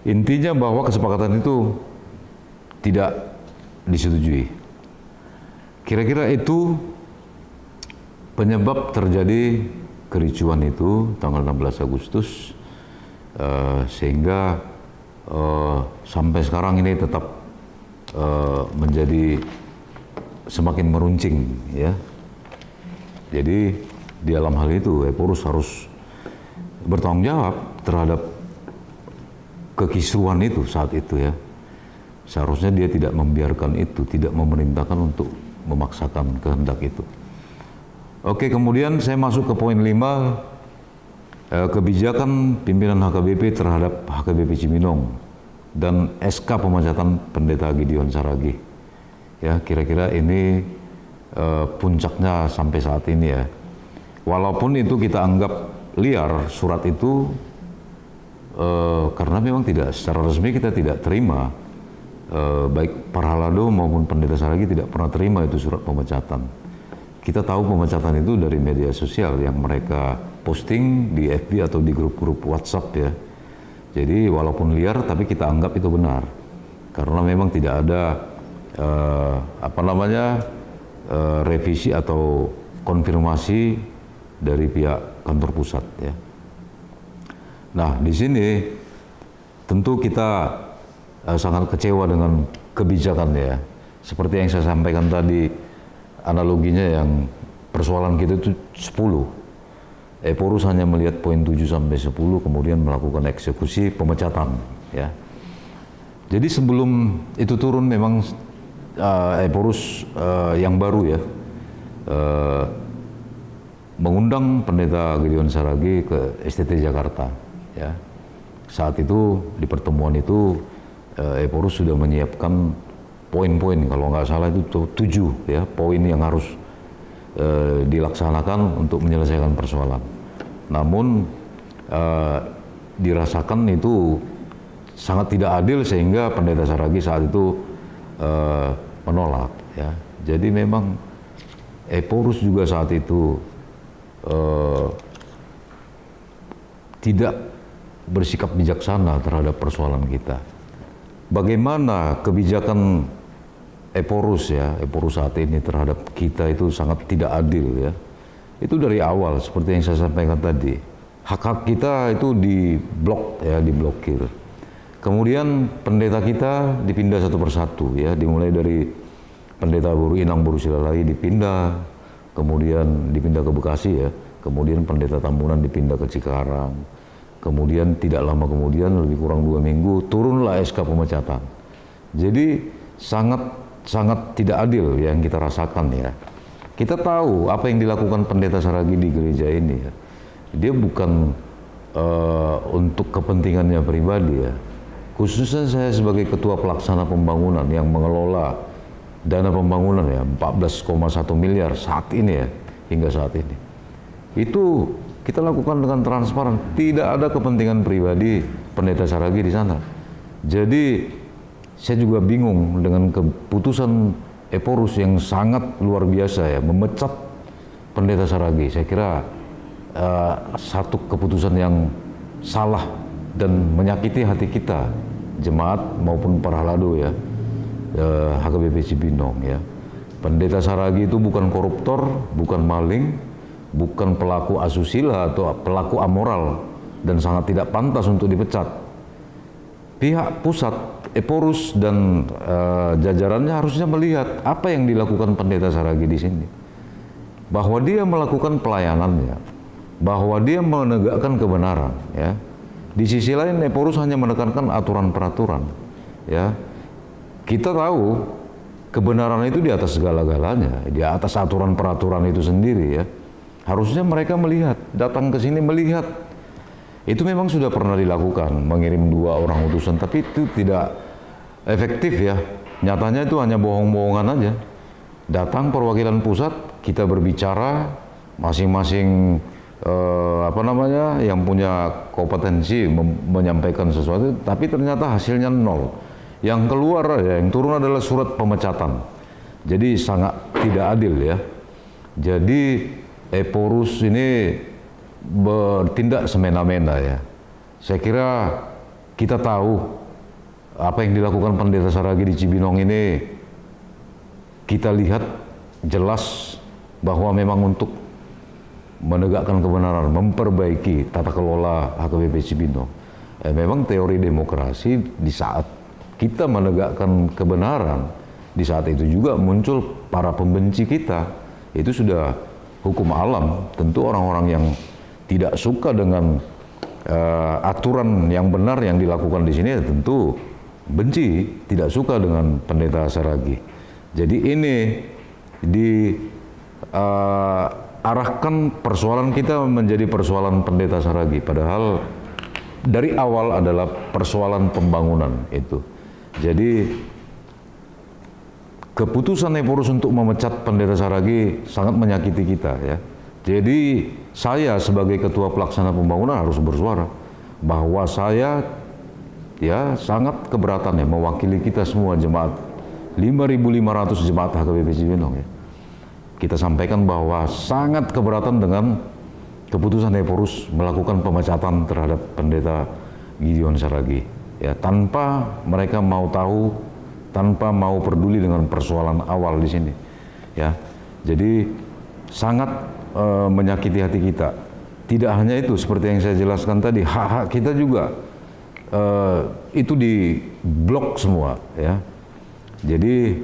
intinya bahwa kesepakatan itu tidak disetujui. Kira-kira itu penyebab terjadi kericuan itu tanggal 16 Agustus, sehingga sampai sekarang ini tetap menjadi semakin meruncing, ya. Jadi di dalam hal itu Eporus harus bertanggung jawab terhadap kekisruan itu saat itu ya. Seharusnya dia tidak membiarkan itu, tidak memerintahkan untuk memaksakan kehendak itu. Oke, kemudian saya masuk ke poin 5, kebijakan pimpinan HKBP terhadap HKBP Cibinong dan SK pemecatan Pendeta Gideon Saragih. Ya, kira-kira ini puncaknya sampai saat ini ya. Walaupun itu kita anggap liar surat itu, karena memang tidak secara resmi kita tidak terima, baik Parhalado maupun Pendeta Saragih tidak pernah terima itu surat pemecatan. Kita tahu pemecatan itu dari media sosial yang mereka posting di FB atau di grup-grup WhatsApp ya. Jadi walaupun liar tapi kita anggap itu benar karena memang tidak ada revisi atau konfirmasi dari pihak kantor pusat ya. Nah, di sini tentu kita sangat kecewa dengan kebijakannya ya. Seperti yang saya sampaikan tadi, analoginya yang persoalan kita itu 10. Eporus hanya melihat poin 7 sampai 10 kemudian melakukan eksekusi pemecatan ya. Jadi sebelum itu turun memang Eporus yang baru ya mengundang Pendeta Gideon Saragih ke STT Jakarta ya. Saat itu di pertemuan itu Eporus sudah menyiapkan poin-poin, kalau nggak salah itu 7 ya poin yang harus dilaksanakan untuk menyelesaikan persoalan. Namun dirasakan itu sangat tidak adil sehingga Pendeta Saragih saat itu menolak ya. Jadi memang Eporus juga saat itu tidak bersikap bijaksana terhadap persoalan kita. Bagaimana kebijakan Eporus ya, Eporus saat ini terhadap kita itu sangat tidak adil ya. Itu dari awal seperti yang saya sampaikan tadi. Hak-hak kita itu diblok ya, diblokir. Kemudian pendeta kita dipindah satu persatu ya, dimulai dari Pendeta Inang Boru Silalai dipindah, kemudian dipindah ke Bekasi ya, kemudian Pendeta Tambunan dipindah ke Cikarang. Kemudian tidak lama kemudian, lebih kurang 2 minggu, turunlah SK pemecatan. Jadi sangat tidak adil yang kita rasakan ya. Kita tahu apa yang dilakukan Pendeta Saragih di gereja ini ya. Dia bukan untuk kepentingannya pribadi ya. Khususnya saya sebagai ketua pelaksana pembangunan yang mengelola dana pembangunan ya 14,1 miliar saat ini ya, hingga saat ini. Itu kita lakukan dengan transparan, tidak ada kepentingan pribadi Pendeta Saragih di sana. Jadi saya juga bingung dengan keputusan Eporus yang sangat luar biasa ya, memecat Pendeta Saragih. Saya kira satu keputusan yang salah dan menyakiti hati kita, jemaat maupun Parhalado ya, HKBP Cibinong ya. Pendeta Saragih itu bukan koruptor, bukan maling, bukan pelaku asusila atau pelaku amoral dan sangat tidak pantas untuk dipecat. Pihak pusat, Eporus dan jajarannya harusnya melihat apa yang dilakukan Pendeta Saragih di sini. Bahwa dia melakukan pelayanannya, bahwa dia menegakkan kebenaran ya. Di sisi lain Eporus hanya menekankan aturan-peraturan ya. Kita tahu kebenaran itu di atas segala-galanya, di atas aturan-peraturan itu sendiri ya. Harusnya mereka melihat, datang ke sini melihat. Itu memang sudah pernah dilakukan, mengirim 2 orang utusan, tapi itu tidak efektif ya. Nyatanya itu hanya bohong-bohongan aja. Datang perwakilan pusat, kita berbicara, masing-masing yang punya kompetensi menyampaikan sesuatu, tapi ternyata hasilnya 0. Yang keluar ya, yang turun adalah surat pemecatan. Jadi sangat tidak adil ya. Jadi Eporus ini bertindak semena-mena ya. Saya kira kita tahu apa yang dilakukan Pendeta Saragih di Cibinong ini, kita lihat jelas bahwa memang untuk menegakkan kebenaran, memperbaiki tata kelola HKBP Cibinong. Memang teori demokrasi di saat kita menegakkan kebenaran, di saat itu juga muncul para pembenci kita. Itu sudah hukum alam. Tentu orang-orang yang tidak suka dengan aturan yang benar yang dilakukan di sini, tentu benci, tidak suka dengan Pendeta Saragih. Jadi ini diarahkan persoalan kita menjadi persoalan Pendeta Saragih, padahal dari awal adalah persoalan pembangunan itu. Jadi keputusan Eporus untuk memecat Pendeta Saragih sangat menyakiti kita, ya. Jadi saya sebagai ketua pelaksana pembangunan harus bersuara bahwa saya sangat keberatan ya mewakili kita semua jemaat 5.500 jemaat HKBP Cibinong, ya. Kita sampaikan bahwa sangat keberatan dengan keputusan Eporus melakukan pemecatan terhadap Pendeta Gideon Saragih, ya, tanpa mereka mau tahu, tanpa mau peduli dengan persoalan awal di sini, ya. Jadi sangat menyakiti hati kita. Tidak hanya itu, seperti yang saya jelaskan tadi, hak-hak kita juga itu diblok semua, ya. Jadi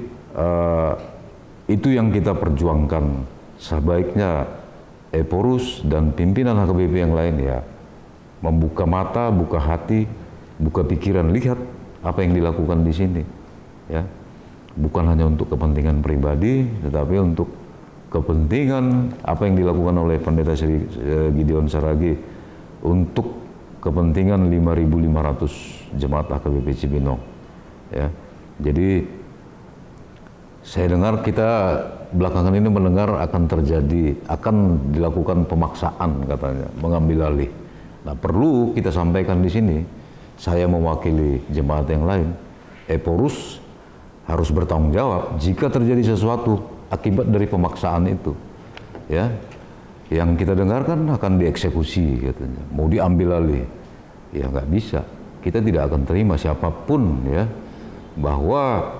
itu yang kita perjuangkan. Sebaiknya Eporus dan pimpinan HKBP yang lain ya membuka mata, buka hati, buka pikiran, lihat apa yang dilakukan di sini, ya. Bukan hanya untuk kepentingan pribadi, tetapi untuk kepentingan apa yang dilakukan oleh Pendeta Gideon Saragih untuk kepentingan 5.500 jemaat HKBP Cibinong, ya. Jadi saya dengar kita belakangan ini mendengar akan dilakukan pemaksaan, katanya, mengambil alih. Nah, perlu kita sampaikan di sini, saya mewakili jemaat yang lain, Eporus harus bertanggung jawab jika terjadi sesuatu akibat dari pemaksaan itu, ya. Yang kita dengarkan akan dieksekusi, katanya, mau diambil alih. Ya nggak bisa, kita tidak akan terima siapapun, ya, bahwa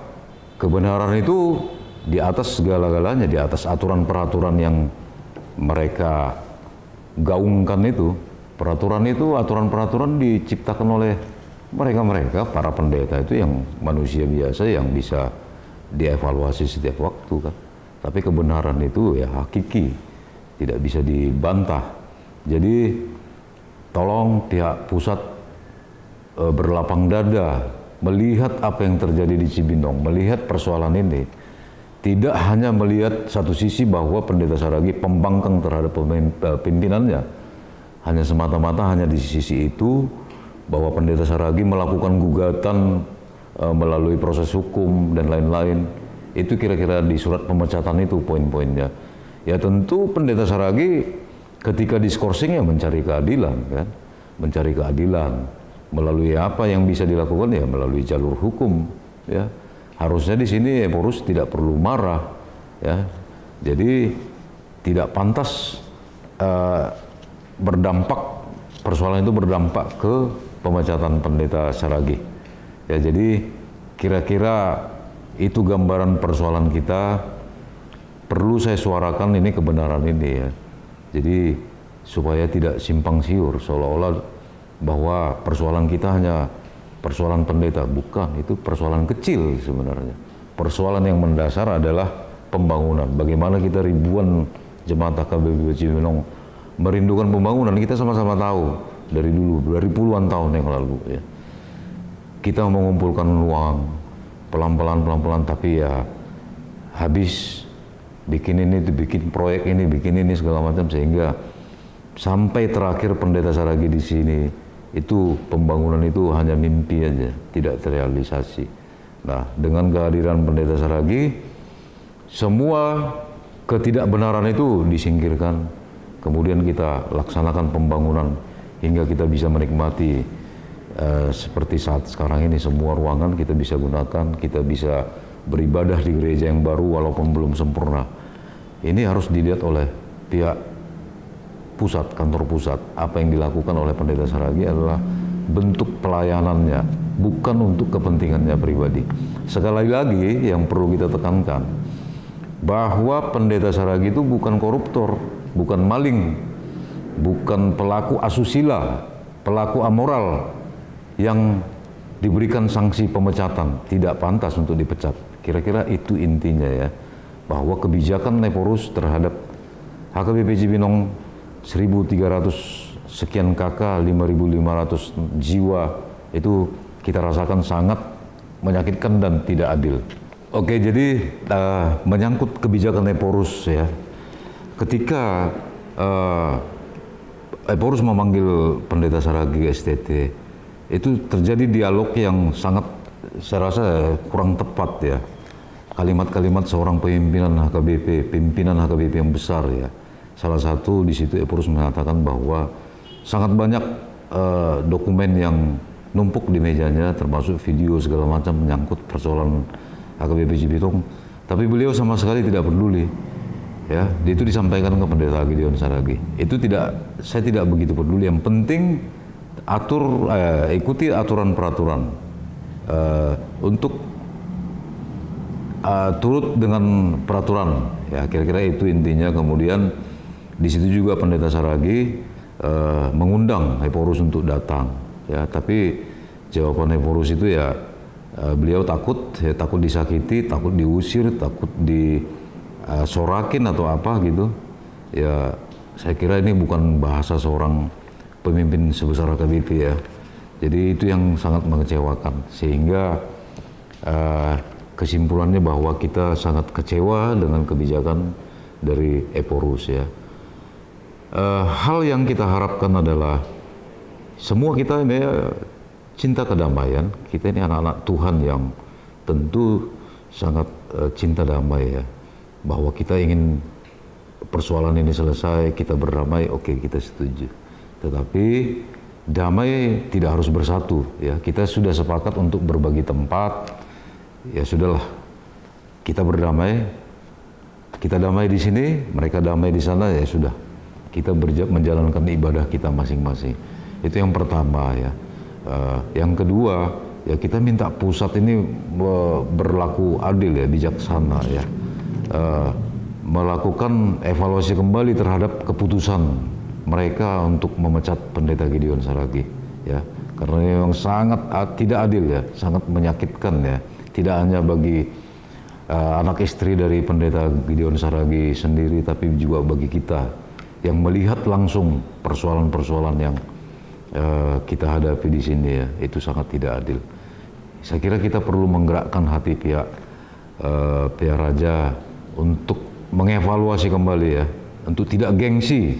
kebenaran itu di atas segala-galanya, di atas aturan-peraturan yang mereka gaungkan itu. Peraturan itu, aturan-peraturan diciptakan oleh mereka-mereka, para pendeta itu yang manusia biasa yang bisa dievaluasi setiap waktu, kan. Tapi kebenaran itu ya hakiki, tidak bisa dibantah. Jadi tolong pihak pusat berlapang dada melihat apa yang terjadi di Cibinong, melihat persoalan ini. Tidak hanya melihat satu sisi bahwa Pendeta Saragih pembangkang terhadap pimpinannya, hanya semata-mata hanya di sisi itu, bahwa Pendeta Saragih melakukan gugatan melalui proses hukum dan lain-lain. Itu kira-kira di surat pemecatan itu poin-poinnya. Ya tentu Pendeta Saragih ketika diskorsing ya mencari keadilan, kan, mencari keadilan melalui apa yang bisa dilakukan ya melalui jalur hukum, ya. Harusnya di sini Eporus tidak perlu marah, ya. Jadi tidak pantas persoalan itu berdampak ke pemecatan Pendeta Saragih. Ya, jadi kira-kira itu gambaran persoalan kita. Perlu saya suarakan ini kebenaran ini, ya. Jadi supaya tidak simpang siur seolah-olah bahwa persoalan kita hanya persoalan pendeta. Bukan, itu persoalan kecil sebenarnya. Persoalan yang mendasar adalah pembangunan. Bagaimana kita ribuan jemaat HKBP Cibinong merindukan pembangunan, kita sama-sama tahu dari dulu, dari puluhan tahun yang lalu, ya. Kita mengumpulkan uang pelan-pelan, tapi ya habis bikin ini, bikin proyek ini, bikin ini segala macam, sehingga sampai terakhir Pendeta Saragih di sini itu pembangunan itu hanya mimpi aja, tidak terrealisasi. Nah, dengan kehadiran Pendeta Saragih, semua ketidakbenaran itu disingkirkan. Kemudian kita laksanakan pembangunan hingga kita bisa menikmati seperti saat sekarang ini, semua ruangan kita bisa gunakan, kita bisa beribadah di gereja yang baru walaupun belum sempurna. Ini harus dilihat oleh pihak pusat, kantor pusat. Apa yang dilakukan oleh Pendeta Saragih adalah bentuk pelayanannya, bukan untuk kepentingannya pribadi. Sekali lagi yang perlu kita tekankan, bahwa Pendeta Saragih itu bukan koruptor, bukan maling, bukan pelaku asusila, pelaku amoral yang diberikan sanksi pemecatan, tidak pantas untuk dipecat. Kira-kira itu intinya, ya, bahwa kebijakan Eporus terhadap HKBP Cibinong 1.300 sekian kakak 5.500 jiwa itu kita rasakan sangat menyakitkan dan tidak adil. Oke, jadi menyangkut kebijakan Eporus ya, ketika Eporus memanggil Pendeta Saragi ke STT, itu terjadi dialog yang sangat, saya rasa kurang tepat ya. Kalimat-kalimat seorang pimpinan HKBP yang besar ya. Salah satu di situ Eporus mengatakan bahwa sangat banyak dokumen yang numpuk di mejanya, termasuk video segala macam menyangkut persoalan HKBP Cibitung, tapi beliau sama sekali tidak peduli. Ya, itu disampaikan ke Pendeta Gideon Saragi. Itu saya tidak begitu peduli. Yang penting ikuti aturan peraturan untuk turut dengan peraturan. Ya, kira-kira itu intinya. Kemudian di situ juga Pendeta Saragi mengundang Eporus untuk datang. Ya, tapi jawaban Eporus itu ya beliau takut disakiti, takut diusir, takut sorakin atau apa gitu. Ya, saya kira ini bukan bahasa seorang pemimpin sebesar HKBP ya. Jadi itu yang sangat mengecewakan, sehingga kesimpulannya bahwa kita sangat kecewa dengan kebijakan dari Eporus ya. Hal yang kita harapkan adalah semua kita ini cinta kedamaian. Kita ini anak-anak Tuhan yang tentu sangat cinta damai ya. Bahwa kita ingin persoalan ini selesai, kita berdamai, oke, kita setuju. Tetapi damai tidak harus bersatu ya. Kita sudah sepakat untuk berbagi tempat, ya sudahlah, kita berdamai, kita damai di sini, mereka damai di sana, ya sudah, kita menjalankan ibadah kita masing-masing. Itu yang pertama ya. Yang kedua ya, kita minta pusat ini berlaku adil ya, bijaksana ya. Melakukan evaluasi kembali terhadap keputusan mereka untuk memecat Pendeta Gideon Saragi ya, karena memang sangat tidak adil ya, sangat menyakitkan ya, tidak hanya bagi anak istri dari Pendeta Gideon Saragi sendiri, tapi juga bagi kita yang melihat langsung persoalan-persoalan yang kita hadapi di sini ya. Itu sangat tidak adil. Saya kira kita perlu menggerakkan hati pihak raja untuk mengevaluasi kembali ya, untuk tidak gengsi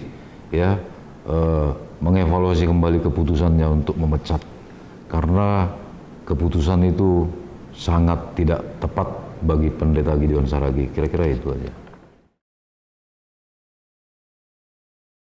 ya, mengevaluasi kembali keputusannya untuk memecat, karena keputusan itu sangat tidak tepat bagi Pendeta Gideon Saragi. Kira-kira itu aja.